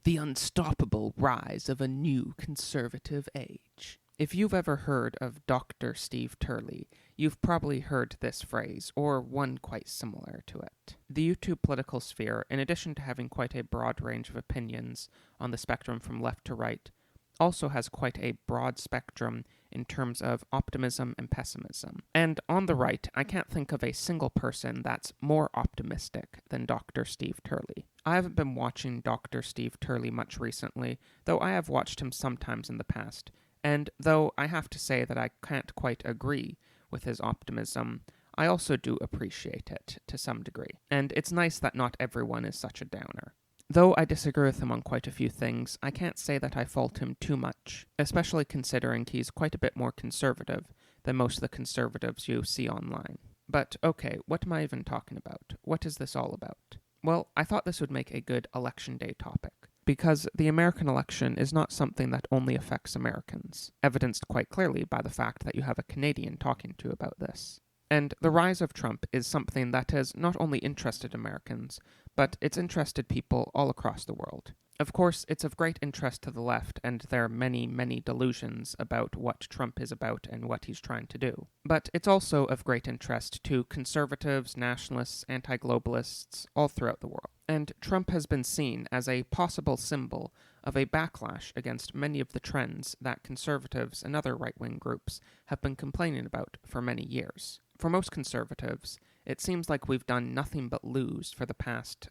the unstoppable rise of a new conservative age. If you've ever heard of Dr. Steve Turley, you've probably heard this phrase, or one quite similar to it. The YouTube political sphere, in addition to having quite a broad range of opinions on the spectrum from left to right, also has quite a broad spectrum in terms of optimism and pessimism. And on the right, I can't think of a single person that's more optimistic than Dr. Steve Turley. I haven't been watching Dr. Steve Turley much recently, though I have watched him sometimes in the past, and though I have to say that I can't quite agree with his optimism, I also do appreciate it to some degree. And it's nice that not everyone is such a downer. Though I disagree with him on quite a few things, I can't say that I fault him too much, especially considering he's quite a bit more conservative than most of the conservatives you see online. But okay, what am I even talking about? What is this all about? Well, I thought this would make a good election day topic, because the American election is not something that only affects Americans, evidenced quite clearly by the fact that you have a Canadian talking to you about this. And the rise of Trump is something that has not only interested Americans, but it's interested people all across the world. Of course, it's of great interest to the left, and there are many, many delusions about what Trump is about and what he's trying to do. But it's also of great interest to conservatives, nationalists, anti-globalists, all throughout the world. And Trump has been seen as a possible symbol of a backlash against many of the trends that conservatives and other right-wing groups have been complaining about for many years. For most conservatives, it seems like we've done nothing but lose for the past,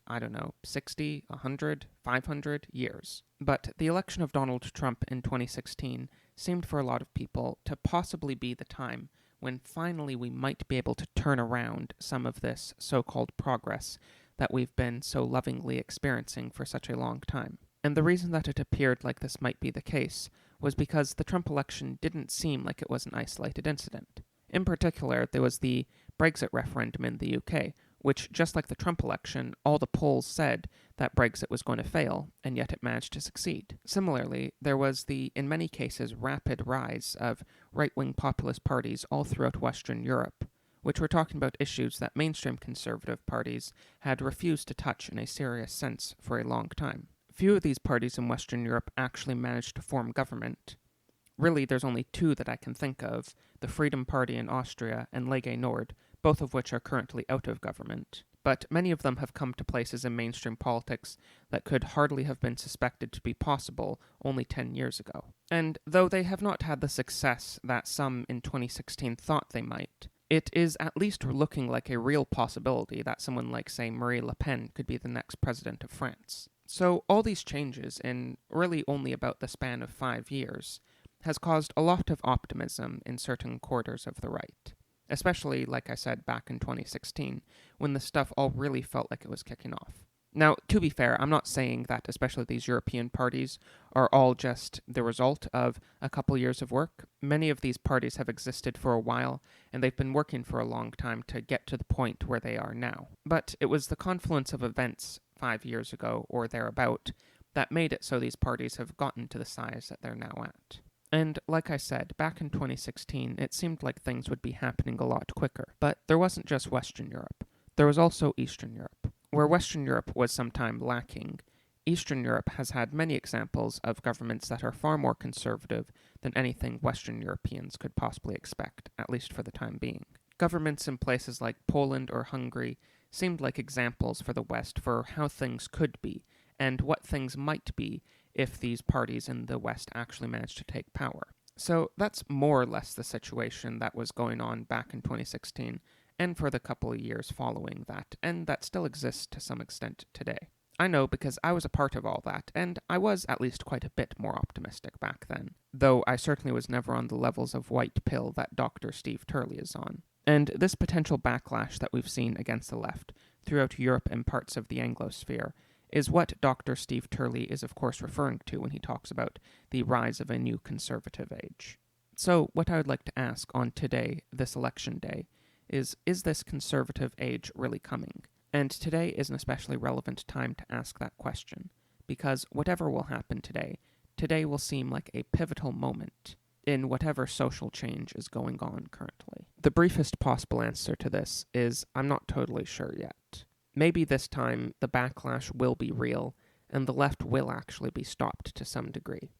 60, 100, 500 years. But the election of Donald Trump in 2016 seemed for a lot of people to possibly be the time when finally we might be able to turn around some of this so-called progress that we've been so lovingly experiencing for such a long time. And the reason that it appeared like this might be the case was because the Trump election didn't seem like it was an isolated incident. In particular, there was the Brexit referendum in the UK, which, just like the Trump election, all the polls said that Brexit was going to fail, and yet it managed to succeed. Similarly, there was the, in many cases, rapid rise of right-wing populist parties all throughout Western Europe, which were talking about issues that mainstream conservative parties had refused to touch in a serious sense for a long time. Few of these parties in Western Europe actually managed to form government. Really, there's only two that I can think of, the Freedom Party in Austria and Lega Nord, both of which are currently out of government. But many of them have come to places in mainstream politics that could hardly have been suspected to be possible only 10 years ago. And though they have not had the success that some in 2016 thought they might, it is at least looking like a real possibility that someone like, say, Marine Le Pen could be the next president of France. So all these changes in really only about the span of 5 years has caused a lot of optimism in certain quarters of the right. Especially, like I said, back in 2016, when the stuff all really felt like it was kicking off. Now, to be fair, I'm not saying that especially these European parties are all just the result of a couple years of work. Many of these parties have existed for a while, and they've been working for a long time to get to the point where they are now. But it was the confluence of events 5 years ago, or thereabout, that made it so these parties have gotten to the size that they're now at. And like I said, back in 2016, it seemed like things would be happening a lot quicker. But there wasn't just Western Europe. There was also Eastern Europe. Where Western Europe was sometime lacking, Eastern Europe has had many examples of governments that are far more conservative than anything Western Europeans could possibly expect, at least for the time being. Governments in places like Poland or Hungary seemed like examples for the West for how things could be, and what things might be if these parties in the West actually managed to take power. So that's more or less the situation that was going on back in 2016, and for the couple of years following that, and that still exists to some extent today. I know because I was a part of all that, and I was at least quite a bit more optimistic back then, though I certainly was never on the levels of white pill that Dr. Steve Turley is on. And this potential backlash that we've seen against the left throughout Europe and parts of the Anglosphere is what Dr. Steve Turley is of course referring to when he talks about the rise of a new conservative age. So what I would like to ask on today, this election day, is this conservative age really coming? And today is an especially relevant time to ask that question, because whatever will happen today will seem like a pivotal moment in whatever social change is going on currently. The briefest possible answer to this is I'm not totally sure yet. Maybe this time the backlash will be real, and the left will actually be stopped to some degree.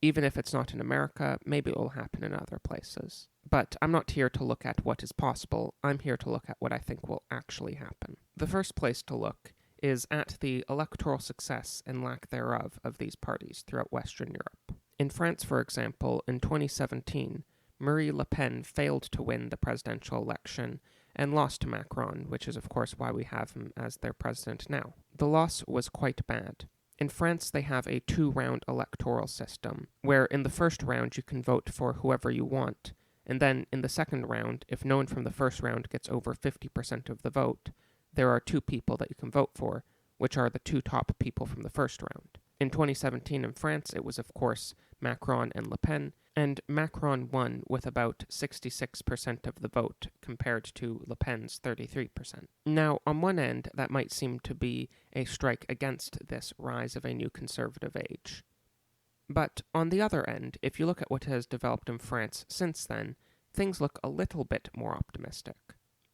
Even if it's not in America, maybe it will happen in other places. But I'm not here to look at what is possible, I'm here to look at what I think will actually happen. The first place to look is at the electoral success and lack thereof of these parties throughout Western Europe. In France, for example, in 2017, Marine Le Pen failed to win the presidential election and lost to Macron, which is of course why we have him as their president now. The loss was quite bad. In France, they have a 2-round electoral system, where in the first round you can vote for whoever you want, and then in the second round, if no one from the first round gets over 50% of the vote, there are 2 people that you can vote for, which are the 2 top people from the first round. In 2017 in France, it was of course Macron and Le Pen, and Macron won with about 66% of the vote compared to Le Pen's 33%. Now, on one end, that might seem to be a strike against this rise of a new conservative age. But on the other end, if you look at what has developed in France since then, things look a little bit more optimistic.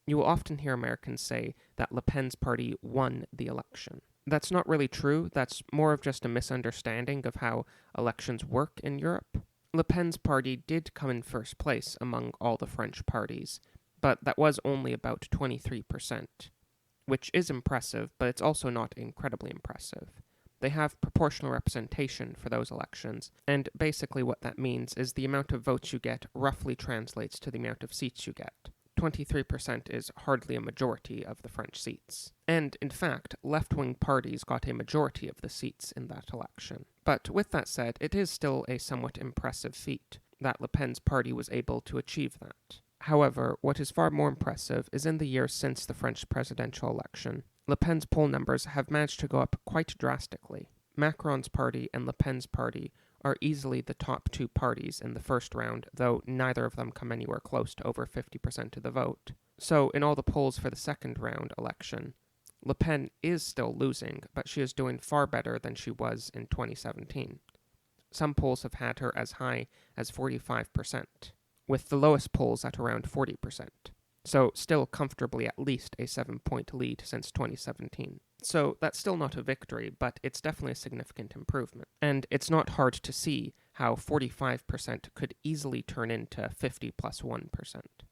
You will often hear Americans say that Le Pen's party won the election. That's not really true. That's more of just a misunderstanding of how elections work in Europe. Le Pen's party did come in first place among all the French parties, but that was only about 23%, which is impressive, but it's also not incredibly impressive. They have proportional representation for those elections, and basically what that means is the amount of votes you get roughly translates to the amount of seats you get. 23% is hardly a majority of the French seats. And, in fact, left-wing parties got a majority of the seats in that election. But with that said, it is still a somewhat impressive feat that Le Pen's party was able to achieve that. However, what is far more impressive is in the years since the French presidential election, Le Pen's poll numbers have managed to go up quite drastically. Macron's party and Le Pen's party are easily the top 2 parties in the first round, though neither of them come anywhere close to over 50% of the vote. So, in all the polls for the second round election, Le Pen is still losing, but she is doing far better than she was in 2017. Some polls have had her as high as 45%, with the lowest polls at around 40%. So, still comfortably at least a 7-point lead since 2017. So that's still not a victory, but it's definitely a significant improvement. And it's not hard to see how 45% could easily turn into 50 plus 1%.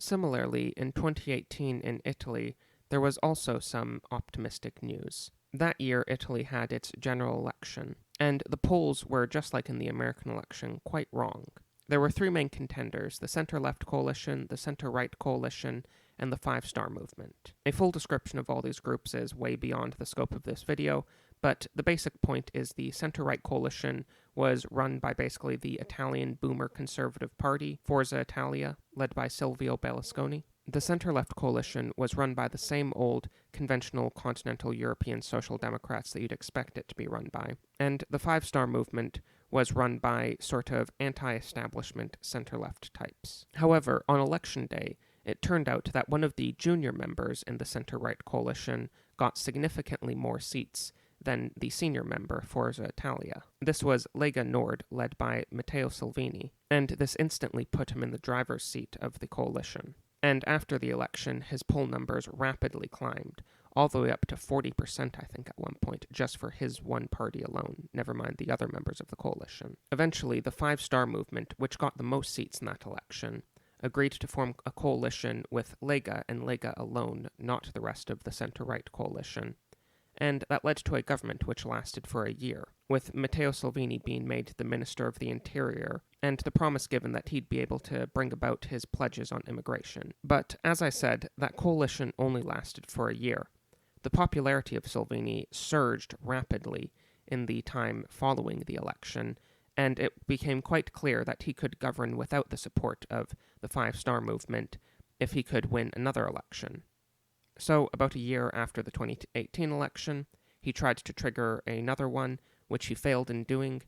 Similarly, in 2018 in Italy, there was also some optimistic news. That year, Italy had its general election, and the polls were, just like in the American election, quite wrong. There were 3 main contenders: the center-left coalition, the center-right coalition, and the 5-Star Movement. A full description of all these groups is way beyond the scope of this video, but the basic point is the center-right coalition was run by basically the Italian boomer conservative party, Forza Italia, led by Silvio Berlusconi. The center-left coalition was run by the same old, conventional continental European social democrats that you'd expect it to be run by. And the 5-Star Movement was run by sort of anti-establishment center-left types. However, on election day, it turned out that one of the junior members in the center-right coalition got significantly more seats than the senior member, Forza Italia. This was Lega Nord, led by Matteo Salvini, and this instantly put him in the driver's seat of the coalition. And after the election, his poll numbers rapidly climbed, all the way up to 40%, I think, at one point, just for his one party alone, never mind the other members of the coalition. Eventually, the 5-Star Movement, which got the most seats in that election, agreed to form a coalition with Lega and Lega alone, not the rest of the center-right coalition, and that led to a government which lasted for a year, with Matteo Salvini being made the Minister of the Interior, and the promise given that he'd be able to bring about his pledges on immigration. But, as I said, that coalition only lasted for a year. The popularity of Salvini surged rapidly in the time following the election, and it became quite clear that he could govern without the support of the 5-Star Movement if he could win another election. So, about a year after the 2018 election, he tried to trigger another one, which he failed in doing,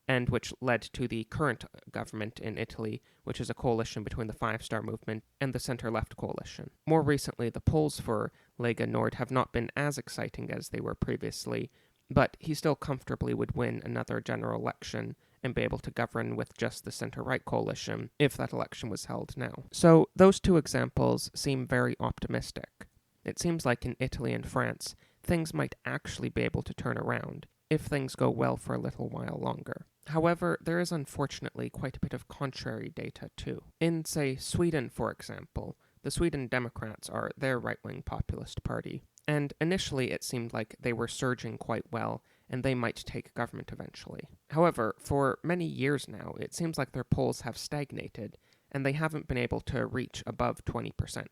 and which led to the current government in Italy, which is a coalition between the 5-Star Movement and the center-left coalition. More recently, the polls for Lega Nord have not been as exciting as they were previously, but he still comfortably would win another general election and be able to govern with just the center-right coalition if that election was held now. So those 2 examples seem very optimistic. It seems like in Italy and France, things might actually be able to turn around, if things go well for a little while longer. However, there is unfortunately quite a bit of contrary data too. In, say, Sweden, for example, the Sweden Democrats are their right-wing populist party, and initially it seemed like they were surging quite well and they might take government eventually. However, for many years now, it seems like their polls have stagnated and they haven't been able to reach above 20%.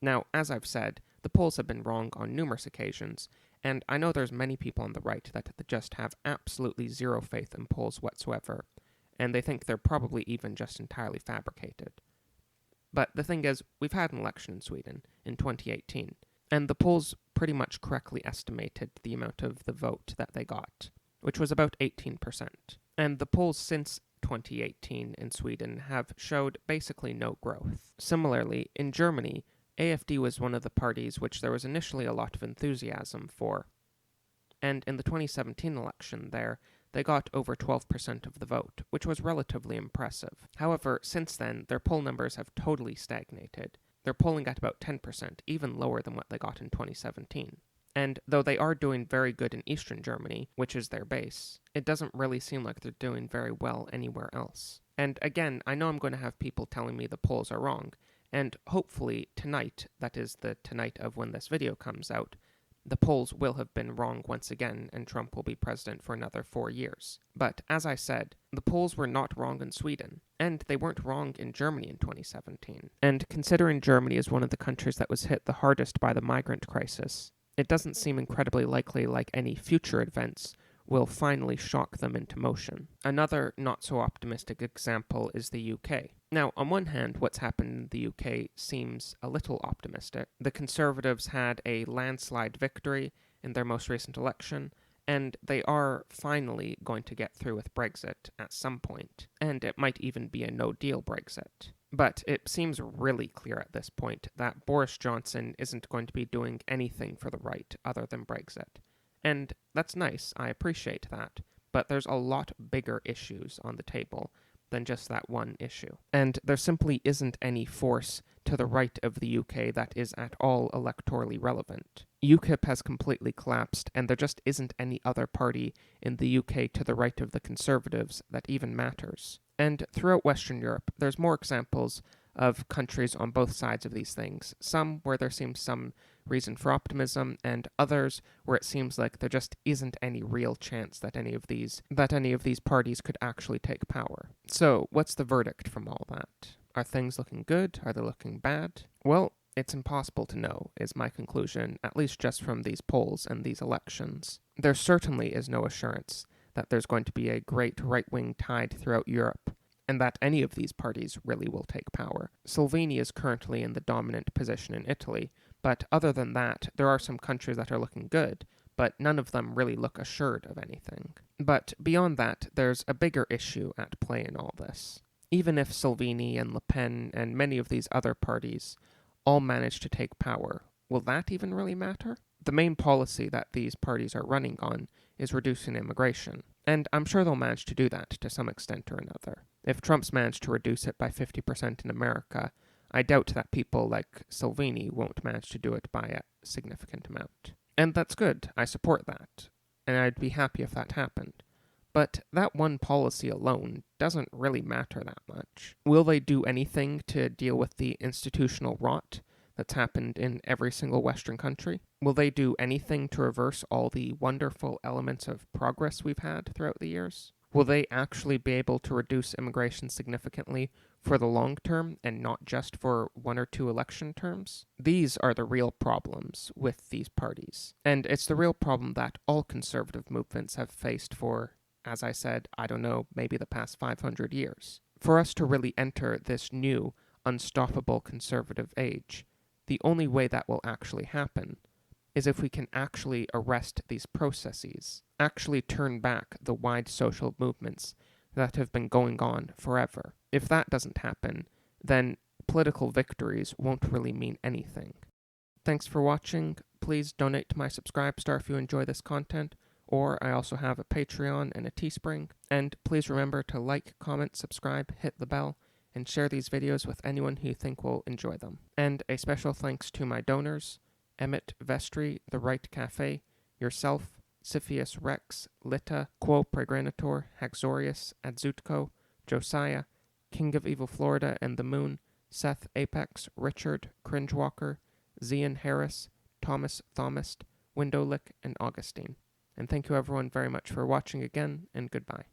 Now, as I've said, the polls have been wrong on numerous occasions, and I know there's many people on the right that just have absolutely zero faith in polls whatsoever, and they think they're probably even just entirely fabricated. But the thing is, we've had an election in Sweden in 2018, and the polls pretty much correctly estimated the amount of the vote that they got, which was about 18%. And the polls since 2018 in Sweden have showed basically no growth. Similarly, in Germany, AfD was one of the parties which there was initially a lot of enthusiasm for, and in the 2017 election there, they got over 12% of the vote, which was relatively impressive. However, since then, their poll numbers have totally stagnated. They're polling at about 10%, even lower than what they got in 2017. And though they are doing very good in Eastern Germany, which is their base, it doesn't really seem like they're doing very well anywhere else. And again, I know I'm going to have people telling me the polls are wrong, and hopefully tonight, that is the tonight of when this video comes out, the polls will have been wrong once again and Trump will be president for another 4 years. But as I said, the polls were not wrong in Sweden, and they weren't wrong in Germany in 2017. And considering Germany is one of the countries that was hit the hardest by the migrant crisis, it doesn't seem incredibly likely like any future events will finally shock them into motion. Another not-so-optimistic example is the UK. Now, on one hand, what's happened in the UK seems a little optimistic. The Conservatives had a landslide victory in their most recent election, and they are finally going to get through with Brexit at some point, and it might even be a no-deal Brexit. But it seems really clear at this point that Boris Johnson isn't going to be doing anything for the right other than Brexit. And that's nice, I appreciate that, but there's a lot bigger issues on the table than just that one issue. And there simply isn't any force to the right of the UK that is at all electorally relevant. UKIP has completely collapsed, and there just isn't any other party in the UK to the right of the Conservatives that even matters. And throughout Western Europe, there's more examples of countries on both sides of these things, some where there seems some reason for optimism, and others where it seems like there just isn't any real chance that any of these parties could actually take power. So, what's the verdict from all that? Are things looking good? Are they looking bad? Well, it's impossible to know, is my conclusion, at least just from these polls and these elections. There certainly is no assurance that there's going to be a great right-wing tide throughout Europe, and that any of these parties really will take power. Salvini is currently in the dominant position in Italy, but other than that, there are some countries that are looking good, but none of them really look assured of anything. But beyond that, there's a bigger issue at play in all this. Even if Salvini and Le Pen and many of these other parties all manage to take power, will that even really matter? The main policy that these parties are running on is reducing immigration, and I'm sure they'll manage to do that to some extent or another. If Trump's managed to reduce it by 50% in America, I doubt that people like Salvini won't manage to do it by a significant amount. And that's good, I support that, and I'd be happy if that happened. But that one policy alone doesn't really matter that much. Will they do anything to deal with the institutional rot that's happened in every single Western country? Will they do anything to reverse all the wonderful elements of progress we've had throughout the years? Will they actually be able to reduce immigration significantly for the long term and not just for 1 or 2 election terms? These are the real problems with these parties. And it's the real problem that all conservative movements have faced for, as I said, I don't know, maybe the past 500 years. For us to really enter this new, unstoppable conservative age, the only way that will actually happen is if we can actually arrest these processes, actually turn back the wide social movements that have been going on forever. If that doesn't happen, then political victories won't really mean anything. Thanks for watching. Please donate to my Subscribe Star if you enjoy this content, or I also have a Patreon and a Teespring. And please remember to like, comment, subscribe, hit the bell, and share these videos with anyone who you think will enjoy them. And a special thanks to my donors, Emmett Vestry, The Right Cafe, yourself, Siphius Rex, Litta, Quo Pregranitor, Haxorius, Adzutko, Josiah, King of Evil Florida and the Moon, Seth Apex, Richard, Cringewalker, Zian Harris, Thomas Thomist, Windowlick, and Augustine. And thank you everyone very much for watching again, and goodbye.